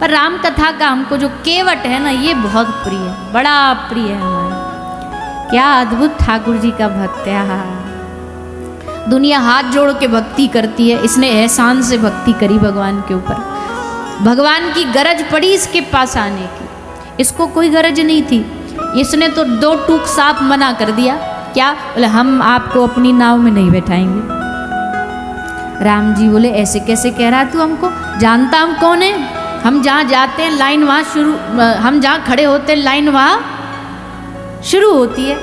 पर राम कथा का हमको जो केवट है ना, ये बहुत प्रिय है, बड़ा प्रिय है हमारा। क्या अद्भुत ठाकुर जी का भक्त है। दुनिया हाथ जोड़ के भक्ति करती है, इसने एहसान से भक्ति करी भगवान के ऊपर। भगवान की गरज पड़ी इसके पास आने की, इसको कोई गरज नहीं थी। इसने तो 2 टूक साफ मना कर दिया। क्या बोले? हम आपको अपनी नाव में नहीं बैठाएंगे। राम जी बोले ऐसे कैसे कह रहा तू हमको? जानता हम कौन है? हम जहाँ जाते हैं लाइन वहाँ शुरू, हम जहाँ खड़े होते हैं लाइन वहाँ शुरू होती है।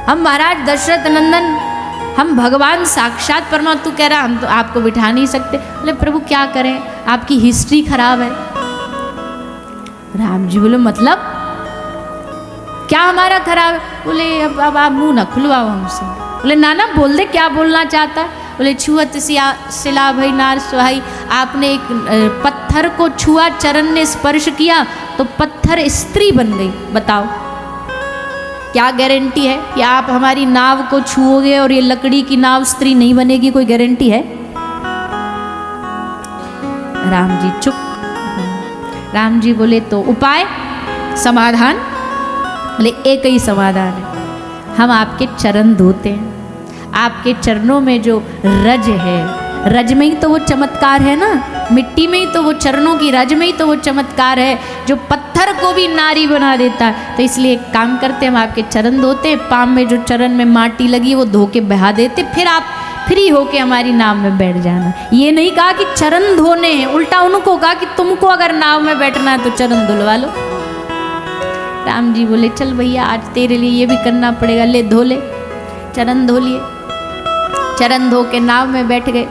हम महाराज दशरथ नंदन, हम भगवान साक्षात परमात्मा, तू कह रहा हम तो आपको बिठा नहीं सकते। बोले प्रभु क्या करें, आपकी हिस्ट्री खराब है। राम जी बोले मतलब क्या हमारा खराब है? बोले अब आप मुंह ना खुलवाओ हमसे। बोले नाना बोल दे क्या बोलना चाहता है। बोले छुअत सिला भई नार सुहाई, आपने एक पत्थर को छुआ, चरण ने स्पर्श किया तो पत्थर स्त्री बन गई। बताओ क्या गारंटी है कि आप हमारी नाव को छुओगे और ये लकड़ी की नाव स्त्री नहीं बनेगी? कोई गारंटी है? राम जी चुप। राम जी बोले तो उपाय, समाधान? बोले एक ही समाधान है, हम आपके चरण धोते हैं। आपके चरणों में जो रज है, रज में ही तो वो चमत्कार है ना, मिट्टी में ही तो वो, चरणों की रज में ही तो वो चमत्कार है जो पत्थर को भी नारी बना देता है। तो इसलिए एक काम करते हैं, हम आपके चरण धोते हैं, पाँव में जो चरण में माटी लगी वो धो के बहा देते, फिर आप फ्री होके हमारी नाव में बैठ जाना। ये नहीं कहा कि चरण धोने हैं, उल्टा उनको कहा कि तुमको अगर नाव में बैठना है तो चरण धुलवा लो। राम जी बोले चल भैया आज तेरे लिए ये भी करना पड़ेगा, ले धो ले। चरण धो लिए, चरण धो के नाव में बैठ गए।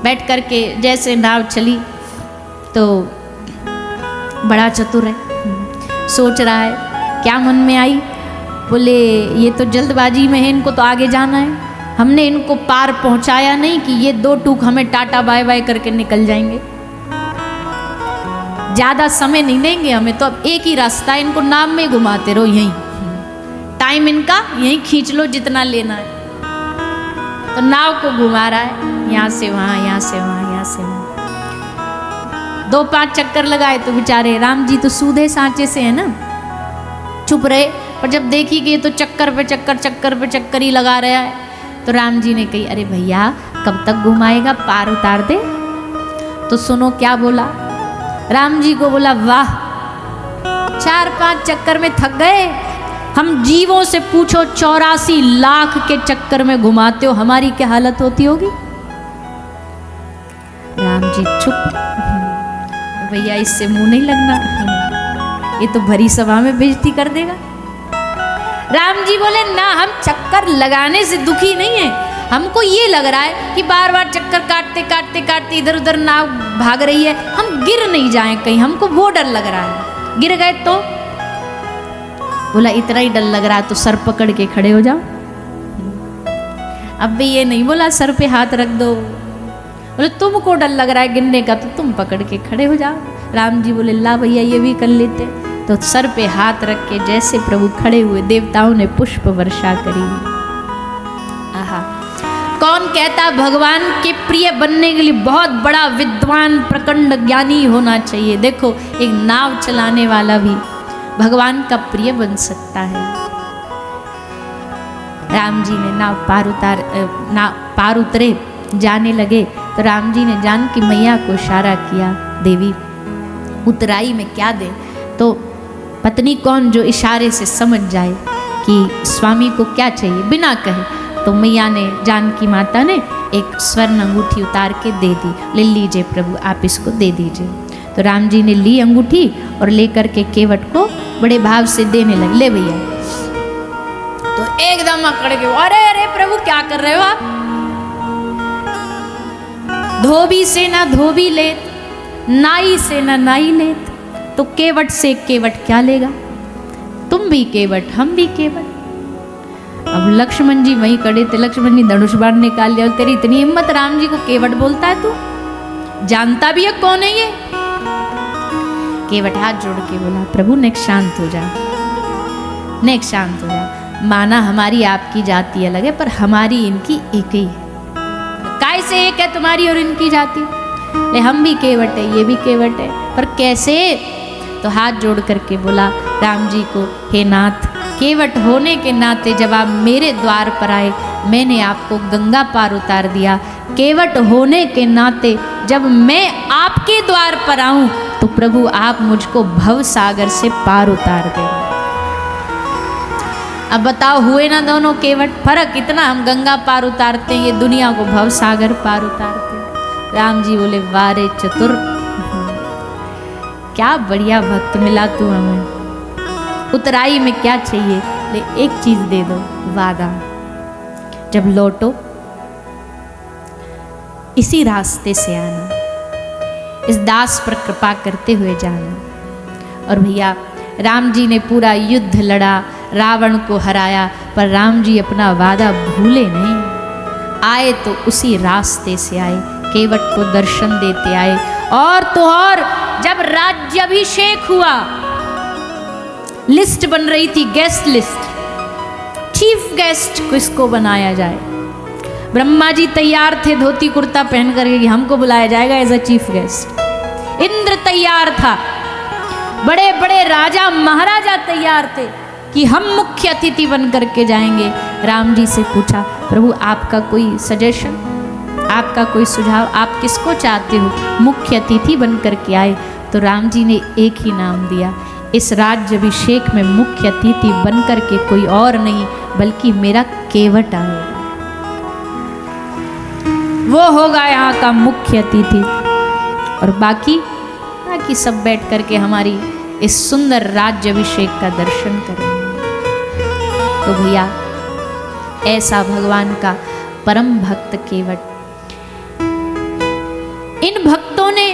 बैठ करके जैसे नाव चली तो बड़ा चतुर है, सोच रहा है। क्या मन में आई? बोले ये तो जल्दबाजी में है, इनको तो आगे जाना है, हमने इनको पार पहुंचाया नहीं कि ये 2 टूक हमें टाटा बाय बाय करके निकल जाएंगे। ज़्यादा समय नहीं देंगे हमें, तो अब एक ही रास्ता है, इनको नाव में घुमाते रहो, यहीं टाइम इनका यहीं खींच लो जितना लेना है। तो नाव को घुमा रहा है, यहाँ से वहाँ, यहाँ से वहाँ, यहाँ से वहाँ। 2-5 चक्कर लगाए तो बेचारे राम जी तो सूधे सांचे से है ना, चुप रहे। पर जब देखी कि ये तो चक्कर पे चक्कर ही लगा रहा है, तो राम जी ने कही अरे भैया कब तक घुमाएगा, पार उतार दे। तो सुनो क्या बोला। राम जी को बोला वाह 4-5 चक्कर में थक गए, हम जीवों से पूछो 84 लाख के चक्कर में घुमाते हो, हमारी क्या हालत होती होगी। राम जी चुप, भैया इससे मुंह नहीं लगना, ये तो भरी सभा में बेइज्जती कर देगा। राम जी बोले ना, हम चक्कर लगाने से दुखी नहीं है, हमको ये लग रहा है कि बार बार चक्कर काटते काटते काटते इधर उधर नाव भाग रही है, हम गिर नहीं जाएं कहीं, हमको वो डर लग रहा है, गिर गए तो। बोला इतना ही डर लग रहा है तो सर पकड़ के खड़े हो जाओ। अब भी ये नहीं बोला सर पे हाथ रख दो, बोले तुमको डर लग रहा है गिरने का तो तुम पकड़ के खड़े हो जाओ। राम जी बोले ला भैया ये भी कर लेते। तो सर पे हाथ रख के जैसे प्रभु खड़े हुए, देवताओं ने पुष्प वर्षा करी। आहा, कौन कहता भगवान के प्रिय बनने के लिए बहुत बड़ा विद्वान प्रचंड ज्ञानी होना चाहिए। देखो एक नाव चलाने वाला भी भगवान का प्रिय बन सकता है। राम जी ने नाव पार उतरे, जाने लगे तो राम जी ने जानकी मैया को इशारा किया, देवी उतराई में क्या दे। तो पत्नी कौन जो इशारे से समझ जाए कि स्वामी को क्या चाहिए बिना कहे। तो मैया ने, जानकी माता ने एक स्वर्ण अंगूठी उतार के दे दी, ले लीजिए प्रभु आप इसको दे दीजिए। तो राम जी ने ली अंगूठी और लेकर के केवट को बड़े भाव से देने लगे, ले भैया। तो एकदम अकड़ गए, अरे अरे प्रभु क्या कर रहे हो आप, धोबी से ना धोबी लेत, नाई से ना नाई लेत, तो केवट से केवट क्या लेगा, तुम भी केवट हम भी केवट। अब लक्ष्मण जी वहीं खड़े थे, लक्ष्मण जी धनुष बाण निकाल लिया, तेरी इतनी हिम्मत राम जी को केवट बोलता है, तू जानता भी है कौन है ये। केवट हाथ जोड़ के बोला प्रभु नेक शांत हो जा, नेक शांत हो जा, माना हमारी आपकी जाति अलग है पर हमारी इनकी एक ही है। काय से एक है तुम्हारी और इनकी जाति। ले हम भी केवट है, ये भी केवट है, पर कैसे? तो हाथ जोड़ करके बोला राम जी को, हे नाथ, केवट होने के नाते जब आप मेरे द्वार पर आए, मैंने आपको गंगा पार उतार दिया। केवट होने के नाते जब मैं आपके द्वार पर आऊं तो प्रभु आप मुझको भव सागर से पार उतार दें। अब बताओ, हुए ना दोनों केवट? फर्क इतना, हम गंगा पार उतारते हैं, ये दुनिया को भव सागर पार उतारते हैं। राम जी बोले, वारे चतुर, क्या बढ़िया भक्त मिला तू हमें। उतराई में क्या चाहिए? ले एक चीज दे दो, वादा, जब लौटो इसी रास्ते से आना, इस दास पर कृपा करते हुए जाना। और भैया राम जी ने पूरा युद्ध लड़ा, रावण को हराया, पर राम जी अपना वादा भूले नहीं। आए तो उसी रास्ते से आए, केवट को दर्शन देते आए। और तो और जब राज्याभिषेक हुआ, लिस्ट बन रही थी, गेस्ट लिस्ट, चीफ गेस्ट किसको बनाया जाए। ब्रह्मा जी तैयार थे धोती कुर्ता पहन करके कि हमको बुलाया जाएगा as a chief guest. Indra तैयार था, बड़े बड़े राजा महाराजा तैयार थे कि हम मुख्य अतिथि बन करके जाएंगे। राम जी से पूछा, प्रभु आपका कोई सजेशन, आपका कोई सुझाव, आप किसको चाहते हो मुख्य अतिथि बन करके आए? तो राम जी ने एक ही नाम दिया, इस राज्याभिषेक में मुख्य अतिथि बन करके कोई और नहीं बल्कि मेरा केवट आएगा, वो होगा यहाँ का मुख्य अतिथि। और बाकी सब बैठ करके हमारी इस सुंदर राज्याभिषेक का दर्शन करेंगे। तो भैया ऐसा भगवान का परम भक्त केवट, इन भक्तों ने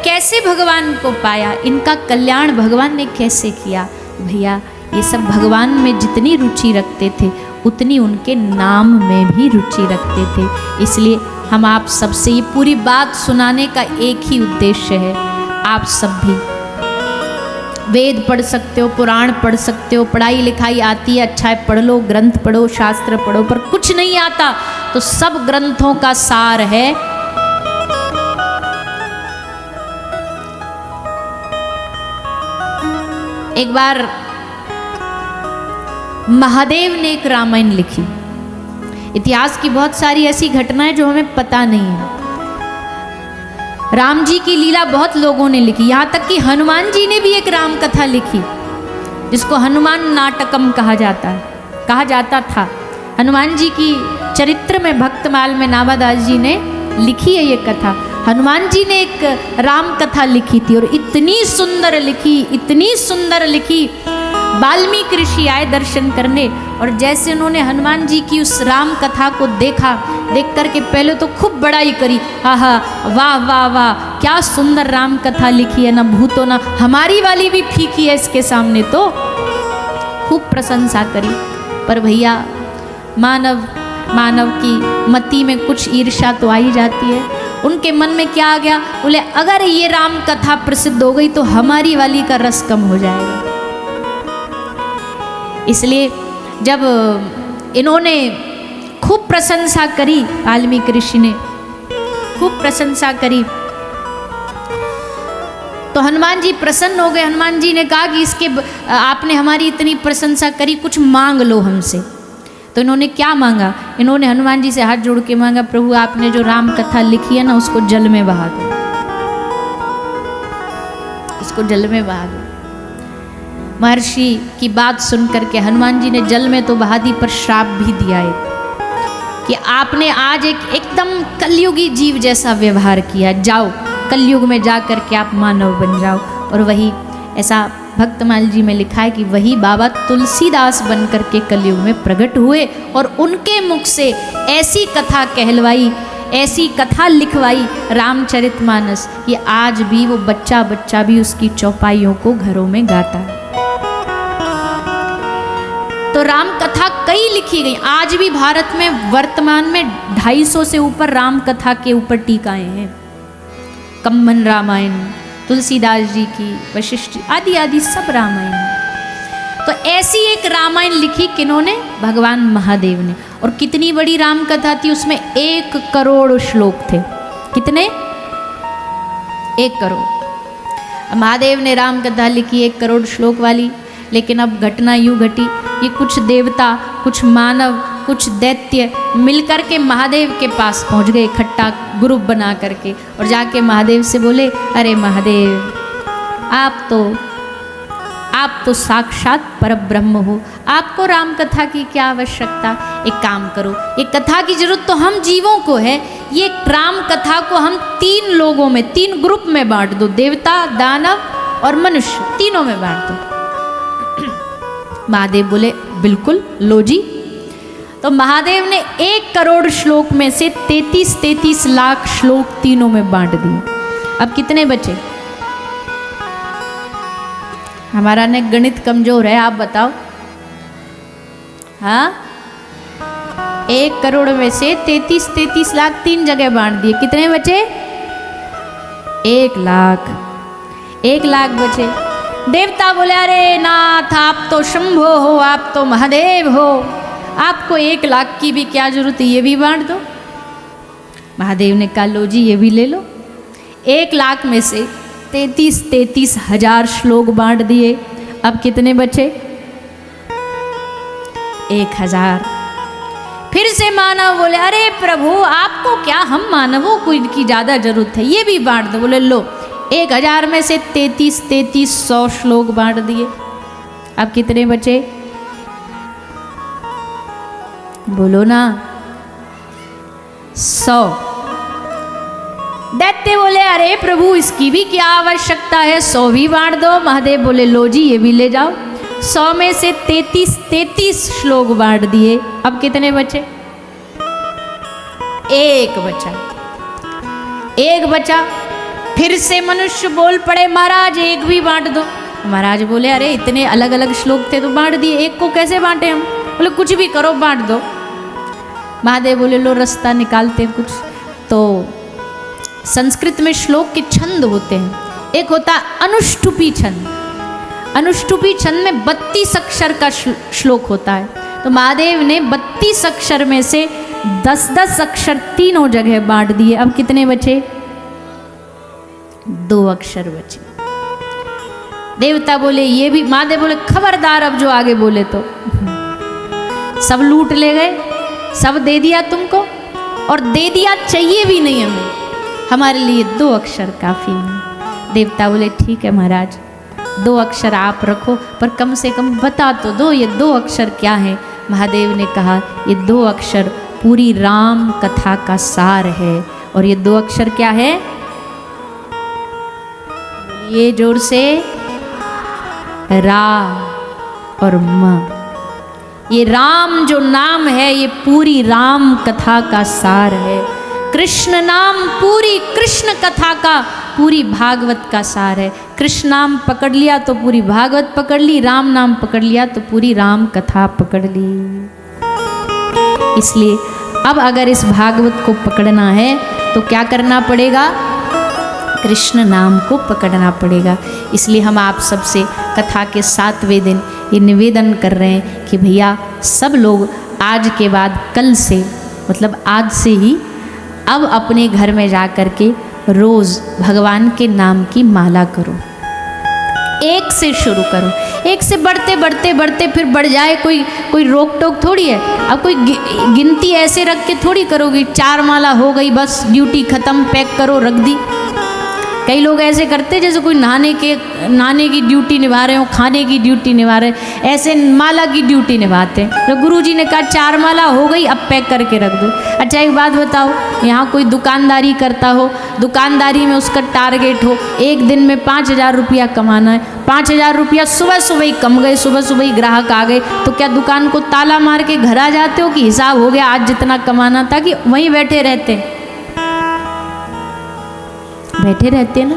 कैसे भगवान को पाया, इनका कल्याण भगवान ने कैसे किया? भैया ये सब भगवान में जितनी रुचि रखते थे उतनी उनके नाम में भी रुचि रखते थे। इसलिए हम आप सबसे ये पूरी बात सुनाने का एक ही उद्देश्य है, आप सब भी वेद पढ़ सकते हो, पुराण पढ़ सकते हो, पढ़ाई लिखाई आती है, अच्छा है, पढ़ लो, ग्रंथ पढ़ो, शास्त्र पढ़ो, पर कुछ नहीं आता तो सब ग्रंथों का सार है एक बार महादेव ने एक रामायण लिखी। इतिहास की बहुत सारी ऐसी घटनाएं जो हमें पता नहीं है। राम जी की लीला बहुत लोगों ने लिखी, यहाँ तक कि हनुमान जी ने भी एक राम कथा लिखी जिसको हनुमान नाटकम कहा जाता था। हनुमान जी की चरित्र में भक्तमाल में नाभादास जी ने लिखी है ये कथा। हनुमान जी ने एक राम कथा लिखी थी और इतनी सुंदर लिखी, वाल्मीकि ऋषि आए दर्शन करने और जैसे उन्होंने हनुमान जी की उस राम कथा को देखा, देख करके पहले तो खूब बड़ाई करी, आहा वाह वाह वाह क्या सुंदर राम कथा लिखी है, ना भूतो ना हमारी वाली भी फीकी है इसके सामने, तो खूब प्रशंसा करी। पर भैया मानव की मति में कुछ ईर्ष्या तो आई जाती है। उनके मन में क्या आ गया, बोले अगर ये राम कथा प्रसिद्ध हो गई तो हमारी वाली का रस कम हो जाएगा। इसलिए जब इन्होंने खूब प्रशंसा करी, वाल्मीकि ऋषि ने खूब प्रशंसा करी, तो हनुमान जी प्रसन्न हो गए। हनुमान जी ने कहा कि इसके आपने हमारी इतनी प्रशंसा करी, कुछ मांग लो हमसे। तो इन्होंने क्या मांगा, इन्होंने हनुमान जी से हाथ जोड़ के मांगा, प्रभु आपने जो राम कथा लिखी है ना उसको जल में बहा दो, इसको जल में बहा दो। महर्षि की बात सुन करके हनुमान जी ने जल में तो बहा दी, पर श्राप भी दिया है कि आपने आज एकदम कलयुगी जीव जैसा व्यवहार किया, जाओ कलयुग में जा करके आप मानव बन जाओ। और वही ऐसा भक्तमाल जी में लिखा है कि वही बाबा तुलसीदास बन करके कलयुग में प्रकट हुए और उनके मुख से ऐसी कथा कहलवाई, ऐसी कथा लिखवाई रामचरितमानस, कि आज भी वो बच्चा भी उसकी चौपाइयों को घरों में गाता है। तो राम कथा कई लिखी गई, आज भी भारत में वर्तमान में 250 से ऊपर राम कथा के ऊपर टीकाएं हैं। कम्मन रामायण, तुलसीदास जी की, वशिष्ठ आदि सब रामायण। तो ऐसी एक रामायण लिखी किन्होंने, भगवान महादेव ने। और कितनी बड़ी राम कथा थी, उसमें 1 करोड़ श्लोक थे। कितने? 1 करोड़। महादेव ने राम कथा लिखी 1 करोड़ श्लोक वाली, लेकिन अब घटना यूँ घटी, ये कुछ देवता, कुछ मानव, कुछ दैत्य मिलकर के महादेव के पास पहुँच गए, इकट्ठा ग्रुप बना करके, और जाके महादेव से बोले, अरे महादेव आप तो साक्षात परब्रह्म हो, आपको राम कथा की क्या आवश्यकता। एक काम करो, एक कथा की जरूरत तो हम जीवों को है, ये राम कथा को हम 3 लोगों में, 3 ग्रुप में बांट दो, देवता, दानव और मनुष्य, तीनों में बांट दो। महादेव बोले बिल्कुल, लो जी। तो महादेव ने 1 करोड़ श्लोक में से 33 लाख श्लोक तीनों में बांट दिए। अब कितने बचे? हमारा ने गणित कमजोर है, आप बताओ। हाँ, 1 करोड़ में से 33 लाख 3 जगह बांट दिए, कितने बचे? 1 लाख। 1 लाख बचे। देवता बोले, अरे नाथ आप तो शंभो हो, आप तो महादेव हो, आपको 1 लाख की भी क्या जरूरत है, ये भी बांट दो। महादेव ने कहा लो जी, ये भी ले लो। 1 लाख में से 33 हजार श्लोक बांट दिए। अब कितने बचे? 1000। फिर से मानव बोले, अरे प्रभु आपको क्या, हम मानवों को इनकी ज़्यादा जरूरत है, ये भी बांट दो। बोले लो, 1000 में से 33 श्लोक बांट दिए। अब कितने बचे? बोलो ना, 100। दैत्य बोले, अरे प्रभु इसकी भी क्या आवश्यकता है, 100 भी बांट दो। महादेव बोले लो जी, ये भी ले जाओ। 100 में से 33 श्लोक बांट दिए। अब कितने बचे? 1 बचा। 1 बचा। फिर से मनुष्य बोल पड़े, महाराज 1 भी बांट दो। महाराज बोले, अरे इतने अलग अलग श्लोक थे तो बांट दिए, 1 को कैसे बांटे हम? बोले कुछ भी करो, बांट दो। महादेव बोले लो रास्ता निकालते कुछ। तो संस्कृत में श्लोक के छंद होते हैं, एक होता है अनुष्टुपी छंद। अनुष्टुपी छंद में 32 अक्षर का श्लोक होता है। तो महादेव ने 32 अक्षर में से 10 अक्षर तीनों जगह बांट दिए। अब कितने बचे? 2 अक्षर बचे। देवता बोले ये भी, महादेव बोले खबरदार अब जो आगे बोले तो। सब लूट ले गए, सब दे दिया तुमको, और दे दिया चाहिए भी नहीं हमें, हमारे लिए 2 अक्षर काफ़ी है। देवता बोले ठीक है महाराज, 2 अक्षर आप रखो, पर कम से कम बता तो दो ये 2 अक्षर क्या है। महादेव ने कहा ये 2 अक्षर पूरी राम कथा का सार है। और ये 2 अक्षर क्या है? ये जोर से, रा और म। ये राम जो नाम है ये पूरी राम कथा का सार है। कृष्ण नाम पूरी कृष्ण कथा का, पूरी भागवत का सार है। कृष्ण नाम पकड़ लिया तो पूरी भागवत पकड़ ली, राम नाम पकड़ लिया तो पूरी राम कथा पकड़ ली। इसलिए अब अगर इस भागवत को पकड़ना है तो क्या करना पड़ेगा? कृष्ण नाम को पकड़ना पड़ेगा। इसलिए हम आप सबसे कथा के 7वें दिन ये निवेदन कर रहे हैं कि भैया सब लोग आज के बाद, कल से, मतलब आज से ही अब अपने घर में जा कर के रोज़ भगवान के नाम की माला करो। 1 से शुरू करो, 1 से बढ़ते बढ़ते बढ़ते फिर बढ़ जाए, कोई रोक टोक थोड़ी है। अब कोई गिनती ऐसे रख के थोड़ी करोगी, 4 माला हो गई बस ड्यूटी ख़त्म, पैक करो रख दी। कई लोग ऐसे करते जैसे कोई नहाने की ड्यूटी निभा रहे हो, खाने की ड्यूटी निभा रहे, ऐसे माला की ड्यूटी निभाते हैं। तो गुरुजी ने कहा 4 माला हो गई, अब पैक करके रख दो। अच्छा एक बात बताओ, यहाँ कोई दुकानदारी करता हो, दुकानदारी में उसका टारगेट हो 1 दिन में 5000 रुपया कमाना है, 5000 रुपया सुबह सुबह ही कम गए, सुबह सुबह ही ग्राहक आ गए, तो क्या दुकान को ताला मार के घर आ जाते हो कि हिसाब हो गया आज जितना कमाना था, कि वहीं बैठे रहते ना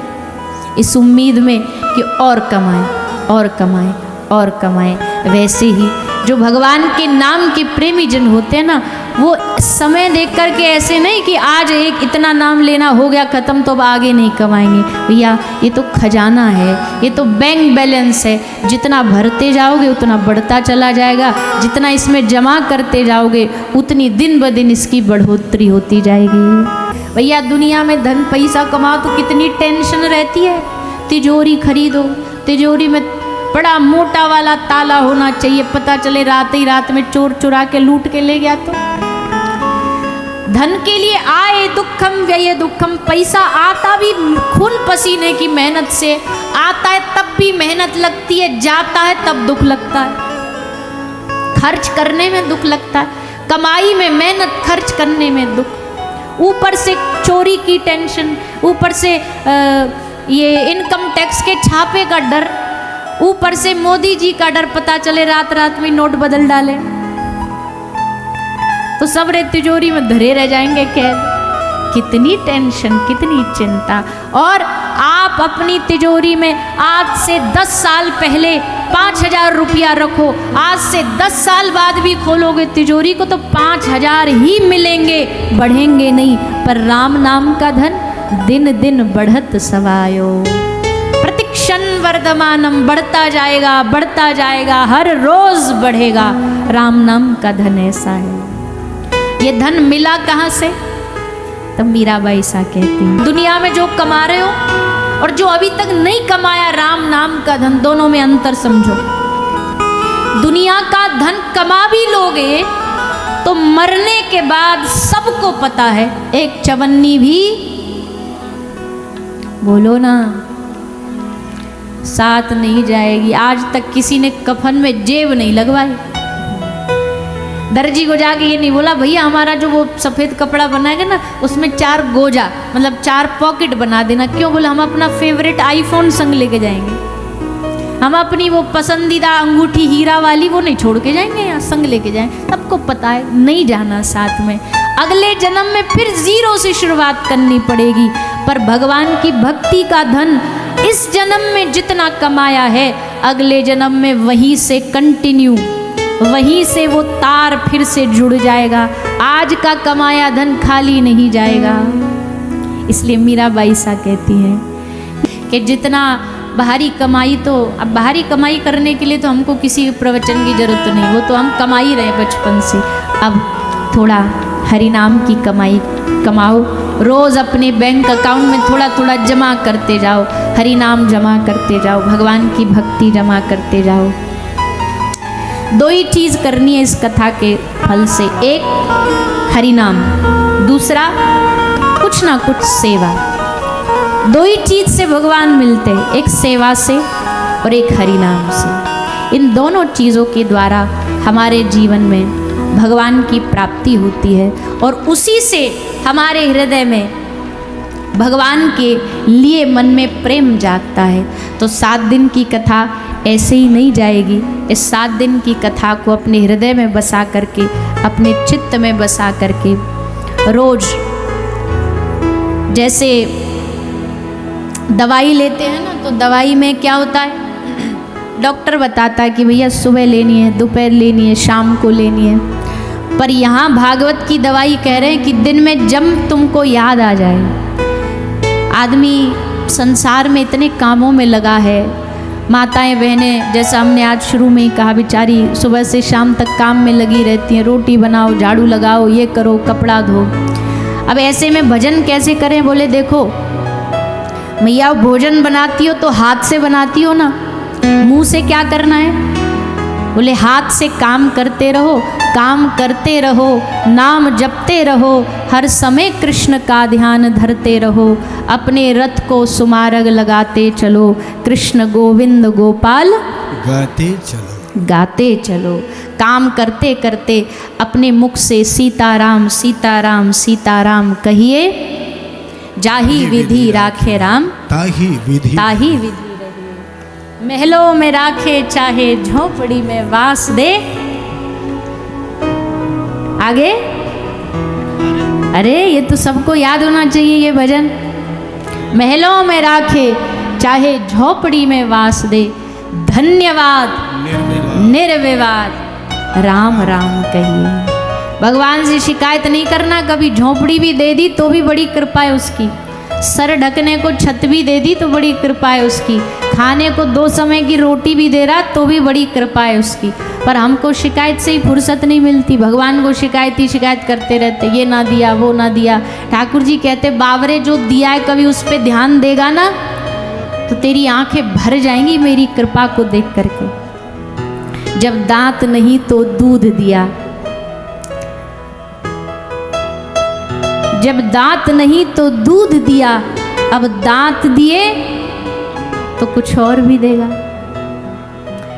इस उम्मीद में कि और कमाएं और कमाएं और कमाएं। वैसे ही जो भगवान के नाम के प्रेमी जन होते हैं ना, वो समय देख कर के ऐसे नहीं कि आज एक इतना नाम लेना हो गया ख़त्म तो अब आगे नहीं कमाएंगे। भैया ये तो खजाना है, ये तो बैंक बैलेंस है, जितना भरते जाओगे उतना बढ़ता चला जाएगा, जितना इसमें जमा करते जाओगे उतनी दिन ब दिन इसकी बढ़ोतरी होती जाएगी। भैया दुनिया में धन पैसा कमाओ तो कितनी टेंशन रहती है। तिजोरी खरीदो, तिजोरी में बड़ा मोटा वाला ताला होना चाहिए, पता चले रात ही रात में चोर चुरा के लूट के ले गया तो। धन के लिए आए दुखम व्यय दुखम, पैसा आता भी खून पसीने की मेहनत से आता है, तब भी मेहनत लगती है, जाता है तब दुख लगता है। खर्च करने में दुख लगता है, कमाई में मेहनत, खर्च करने में दुख, ऊपर से चोरी की टेंशन, ऊपर से ये इनकम टैक्स के छापे का डर, ऊपर से मोदी जी का डर, पता चले रात रात में नोट बदल डाले तो सब रे तिजोरी में धरे रह जाएंगे कैद। कितनी टेंशन, कितनी चिंता। और आप अपनी तिजोरी में आज से 10 साल पहले 5,000 रुपया रखो, आज से 10 साल बाद भी खोलोगे तिजोरी को तो 5,000 ही मिलेंगे, बढ़ेंगे नहीं। पर राम नाम का धन दिन दिन बढ़त सवायो, प्रतिक्षण वर्धमानम, बढ़ता जाएगा, बढ़ता जाएगा, हर रोज बढ़ेगा। राम नाम का धन ऐसा है। ये धन मिला कहाँ से? तब मीराबाई सा कहती हैं, दुनिया में जो कमा रहे हो और जो अभी तक नहीं कमाया राम नाम का धन, दोनों में अंतर समझो। दुनिया का धन कमा भी लोगे तो मरने के बाद सबको पता है एक चवन्नी भी, बोलो ना, साथ नहीं जाएगी। आज तक किसी ने कफन में जेब नहीं लगवाई। दर्जी को जाके ये नहीं बोला भैया हमारा जो वो सफ़ेद कपड़ा बनाएगा ना उसमें 4 गोजा मतलब 4 पॉकेट बना देना। क्यों? बोला हम अपना फेवरेट आईफोन संग लेके जाएंगे, हम अपनी वो पसंदीदा अंगूठी हीरा वाली वो नहीं छोड़ के जाएंगे, यहाँ संग लेके जाएंगे। सबको पता है नहीं जाना साथ में, अगले जन्म में फिर 0 से शुरुआत करनी पड़ेगी। पर भगवान की भक्ति का धन इस जन्म में जितना कमाया है अगले जन्म में वहीं से कंटिन्यू, वहीं से वो तार फिर से जुड़ जाएगा। आज का कमाया धन खाली नहीं जाएगा। इसलिए मीराबाई सा कहती हैं कि जितना बाहरी कमाई, तो अब बाहरी कमाई करने के लिए तो हमको किसी प्रवचन की जरूरत नहीं, वो तो हम कमा ही रहे बचपन से। अब थोड़ा हरि नाम की कमाई कमाओ, रोज़ अपने बैंक अकाउंट में थोड़ा थोड़ा जमा करते जाओ, हरि नाम जमा करते जाओ, भगवान की भक्ति जमा करते जाओ। 2 ही चीज़ करनी है इस कथा के फल से, एक हरि नाम, दूसरा कुछ ना कुछ सेवा। 2 ही चीज़ से भगवान मिलते हैं, एक सेवा से और एक हरि नाम से। इन दोनों चीज़ों के द्वारा हमारे जीवन में भगवान की प्राप्ति होती है और उसी से हमारे हृदय में भगवान के लिए मन में प्रेम जागता है। तो 7 दिन की कथा ऐसे ही नहीं जाएगी। इस 7 दिन की कथा को अपने हृदय में बसा करके, अपने चित्त में बसा करके रोज, जैसे दवाई लेते हैं ना, तो दवाई में क्या होता है, डॉक्टर बताता है कि भैया सुबह लेनी है, दोपहर लेनी है, शाम को लेनी है। पर यहाँ भागवत की दवाई कह रहे हैं कि दिन में जब तुमको याद आ जाए। आदमी संसार में इतने कामों में लगा है, माताएं बहनें जैसा हमने आज शुरू में ही कहा, बेचारी सुबह से शाम तक काम में लगी रहती हैं, रोटी बनाओ, झाड़ू लगाओ, ये करो, कपड़ा धो। अब ऐसे में भजन कैसे करें? बोले देखो मैया भोजन बनाती हो तो हाथ से बनाती हो ना, मुंह से क्या करना है? बोले हाथ से काम करते रहो, काम करते रहो, नाम जपते रहो, हर समय कृष्ण का ध्यान धरते रहो, अपने रथ को सुमारग लगाते चलो, कृष्ण गोविंद गोपाल गाते चलो, गाते चलो। काम करते करते अपने मुख से सीताराम सीताराम सीताराम कहिए, जाही विधि राखे राम ताही विधि रहिए, महलों में राखे चाहे झोपड़ी में वास दे। आगे, अरे ये तो सबको याद होना चाहिए ये भजन। महलों में राखे चाहे झोपड़ी में वास दे, धन्यवाद निर्विवाद राम राम कहिए। भगवान से शिकायत नहीं करना, कभी झोपड़ी भी दे दी तो भी बड़ी कृपा है उसकी, सर ढकने को छत भी दे दी तो बड़ी कृपा है उसकी, खाने को 2 समय की रोटी भी दे रहा तो भी बड़ी कृपा है उसकी। पर हमको शिकायत से ही फुर्सत नहीं मिलती, भगवान को शिकायत ही शिकायत करते रहते, ये ना दिया वो ना दिया। ठाकुर जी कहते बावरे जो दिया है कभी उस पर ध्यान देगा ना तो तेरी आंखें भर जाएंगी मेरी कृपा को देख करके। जब दांत नहीं तो दूध दिया, जब दांत नहीं तो दूध दिया, अब दांत दिए तो कुछ और भी देगा।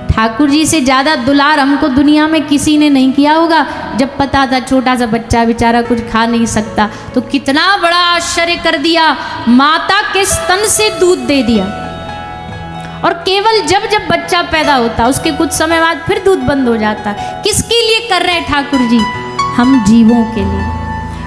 ठाकुर जी से ज़्यादा दुलार हमको दुनिया में किसी ने नहीं किया होगा। जब पता था छोटा सा बच्चा बेचारा कुछ खा नहीं सकता तो कितना बड़ा आश्चर्य कर दिया, माता के स्तन से दूध दे दिया। और केवल जब जब बच्चा पैदा होता उसके कुछ समय बाद फिर दूध बंद हो जाता। किसके लिए कर रहे हैं ठाकुर जी? हम जीवों के लिए।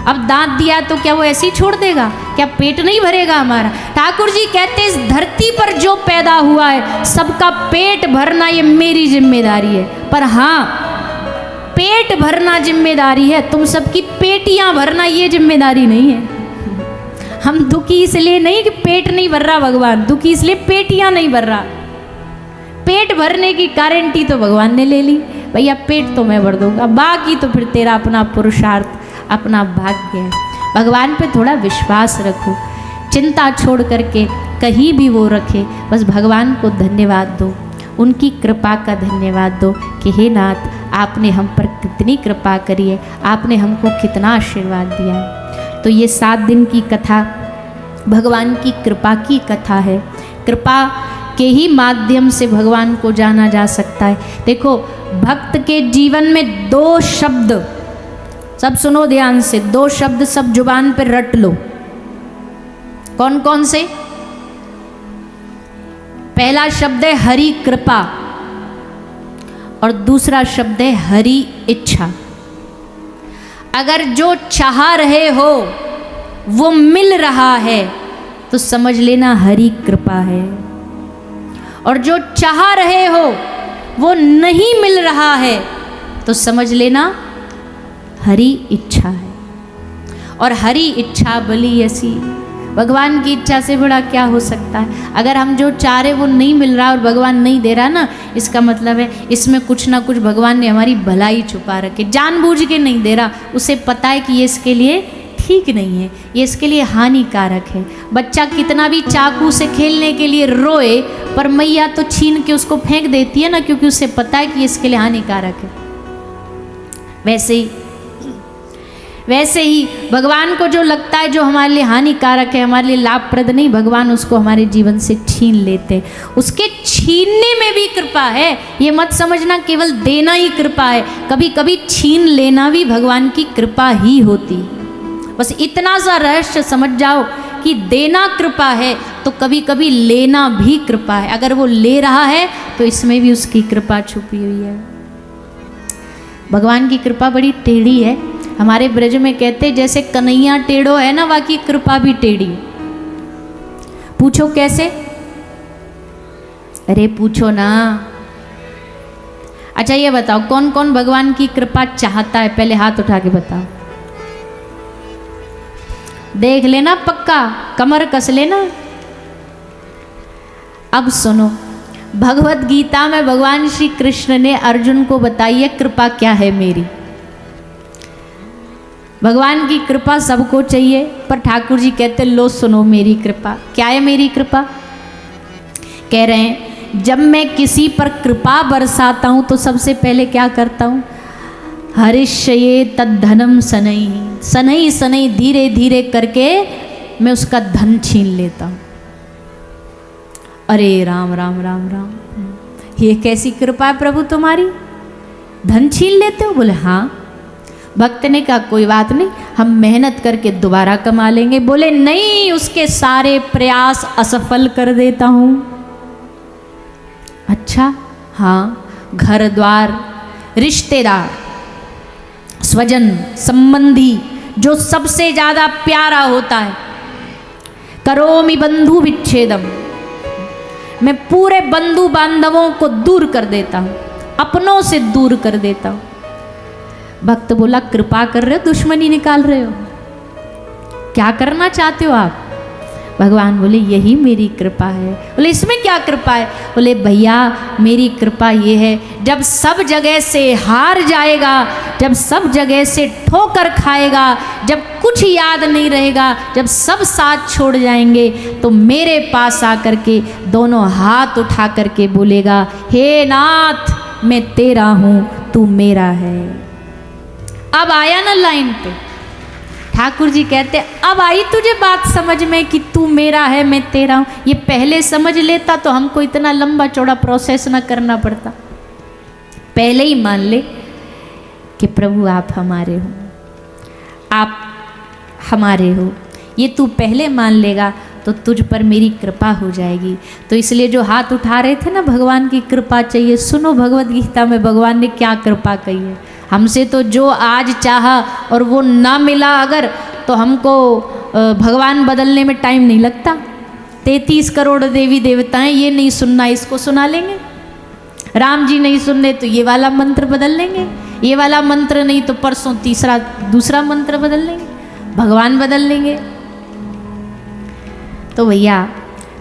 अब दांत दिया तो क्या वो ऐसे ही छोड़ देगा? क्या पेट नहीं भरेगा हमारा? ठाकुर जी कहते इस धरती पर जो पैदा हुआ है सबका पेट भरना ये मेरी जिम्मेदारी है। पर हाँ, पेट भरना जिम्मेदारी है, तुम सबकी पेटियां भरना ये जिम्मेदारी नहीं है। हम दुखी इसलिए नहीं कि पेट नहीं भर रहा भगवान, दुखी इसलिए पेटियां नहीं भर रहा। पेट भरने की गारंटी तो भगवान ने ले ली, भैया पेट तो मैं भर दूंगा, बाकी तो फिर तेरा अपना पुरुषार्थ अपना भाग्य है। भगवान पे थोड़ा विश्वास रखो, चिंता छोड़ करके कहीं भी वो रखे, बस भगवान को धन्यवाद दो, उनकी कृपा का धन्यवाद दो कि हे नाथ आपने हम पर कितनी कृपा करी है, आपने हमको कितना आशीर्वाद दिया है। तो ये 7 दिन की कथा भगवान की कृपा की कथा है। कृपा के ही माध्यम से भगवान को जाना जा सकता है। देखो भक्त के जीवन में 2 शब्द, सब सुनो ध्यान से, 2 शब्द सब जुबान पर रट लो। कौन कौन से? पहला शब्द है हरि कृपा और दूसरा शब्द है हरि इच्छा। अगर जो चाह रहे हो वो मिल रहा है तो समझ लेना हरि कृपा है, और जो चाह रहे हो वो नहीं मिल रहा है तो समझ लेना हरि इच्छा है। और हरि इच्छा बली ऐसी, भगवान की इच्छा से बड़ा क्या हो सकता है? अगर हम जो चाह रहे वो नहीं मिल रहा और भगवान नहीं दे रहा ना, इसका मतलब है इसमें कुछ ना कुछ भगवान ने हमारी भलाई छुपा रखे, जानबूझ के नहीं दे रहा। उसे पता है कि ये इसके लिए ठीक नहीं है, ये इसके लिए हानिकारक है। बच्चा कितना भी चाकू से खेलने के लिए रोए पर मैया तो छीन के उसको फेंक देती है ना, क्योंकि उसे पता है कि ये इसके लिए हानिकारक है। वैसे ही भगवान को जो लगता है जो हमारे लिए हानिकारक है, हमारे लिए लाभप्रद नहीं, भगवान उसको हमारे जीवन से छीन लेते हैं। उसके छीनने में भी कृपा है, ये मत समझना केवल देना ही कृपा है, कभी कभी छीन लेना भी भगवान की कृपा ही होती। बस इतना सा रहस्य समझ जाओ कि देना कृपा है तो कभी कभी लेना भी कृपा है। अगर वो ले रहा है तो इसमें भी उसकी कृपा छुपी हुई है। भगवान की कृपा बड़ी टेढ़ी है। हमारे ब्रज में कहते जैसे कन्हैया टेढ़ो है ना, बाकी कृपा भी टेढ़ी। पूछो कैसे? अरे पूछो ना। अच्छा ये बताओ कौन कौन भगवान की कृपा चाहता है? पहले हाथ उठा के बताओ। देख लेना, पक्का कमर कस लेना। अब सुनो, भगवत गीता में भगवान श्री कृष्ण ने अर्जुन को बताई है कृपा क्या है मेरी। भगवान की कृपा सबको चाहिए, पर ठाकुर जी कहते लो सुनो मेरी कृपा। क्या है मेरी कृपा? कह रहे हैं जब मैं किसी पर कृपा बरसाता हूं तो सबसे पहले क्या करता हूं? हरिष्ये तद्धनम सनई, सनई सनई धीरे धीरे करके मैं उसका धन छीन लेता हूं। अरे राम राम राम राम, ये कैसी कृपा है प्रभु तुम्हारी, धन छीन लेते हो? बोले हाँ। भक्त ने कहा कोई बात नहीं, हम मेहनत करके दोबारा कमा लेंगे। बोले नहीं, उसके सारे प्रयास असफल कर देता हूं। अच्छा हाँ, घर द्वार, रिश्तेदार, स्वजन संबंधी जो सबसे ज्यादा प्यारा होता है, करोमि बंधु विच्छेदम, मैं पूरे बंधु बांधवों को दूर कर देता हूं, अपनों से दूर कर देता हूं। भक्त बोला कृपा कर रहे हो दुश्मनी निकाल रहे हो? क्या करना चाहते हो आप? भगवान बोले यही मेरी कृपा है। बोले इसमें क्या कृपा है? बोले भैया मेरी कृपा ये है, जब सब जगह से हार जाएगा, जब सब जगह से ठोकर खाएगा, जब कुछ याद नहीं रहेगा, जब सब साथ छोड़ जाएंगे, तो मेरे पास आकर के दोनों हाथ उठा करके बोलेगा, हे नाथ मैं तेरा हूँ तू मेरा है। अब आया ना लाइन पे, ठाकुर जी कहते अब आई तुझे बात समझ में कि तू मेरा है मैं तेरा हूँ। ये पहले समझ लेता तो हमको इतना लंबा चौड़ा प्रोसेस ना करना पड़ता। पहले ही मान ले कि प्रभु आप हमारे हो, आप हमारे हो, ये तू पहले मान लेगा तो तुझ पर मेरी कृपा हो जाएगी। तो इसलिए जो हाथ उठा रहे थे ना, भगवान की कृपा चाहिए, सुनो भगवत गीता में भगवान ने क्या कृपा कही है। हमसे तो जो आज चाहा और वो ना मिला अगर, तो हमको भगवान बदलने में टाइम नहीं लगता। 33 करोड़ देवी देवताएं, ये नहीं सुनना इसको सुना लेंगे, राम जी नहीं सुनने तो ये वाला मंत्र बदल लेंगे, ये वाला मंत्र नहीं तो परसों दूसरा मंत्र बदल लेंगे, भगवान बदल लेंगे। तो भैया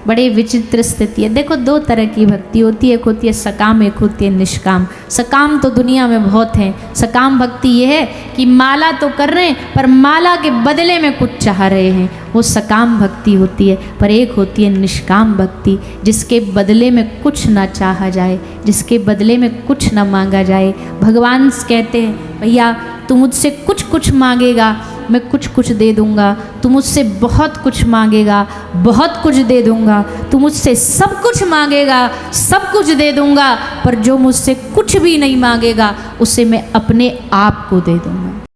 बड़े विचित्र स्थिति है। देखो दो तरह की भक्ति होती है, एक होती है सकाम, एक होती है निष्काम। सकाम तो दुनिया में बहुत है। सकाम भक्ति ये है कि माला तो कर रहे हैं पर माला के बदले में कुछ चाह रहे हैं, वो सकाम भक्ति होती है। पर एक होती है निष्काम भक्ति, जिसके बदले में कुछ ना चाहा जाए, जिसके बदले में कुछ ना मांगा जाए। भगवान कहते हैं भैया तू मुझसे कुछ कुछ मांगेगा मैं कुछ कुछ दे दूंगा, तू मुझसे बहुत कुछ मांगेगा बहुत कुछ दे दूंगा, तू मुझसे सब कुछ मांगेगा सब कुछ दे दूंगा, पर जो मुझसे कुछ भी नहीं मांगेगा उसे मैं अपने आप को दे दूंगा।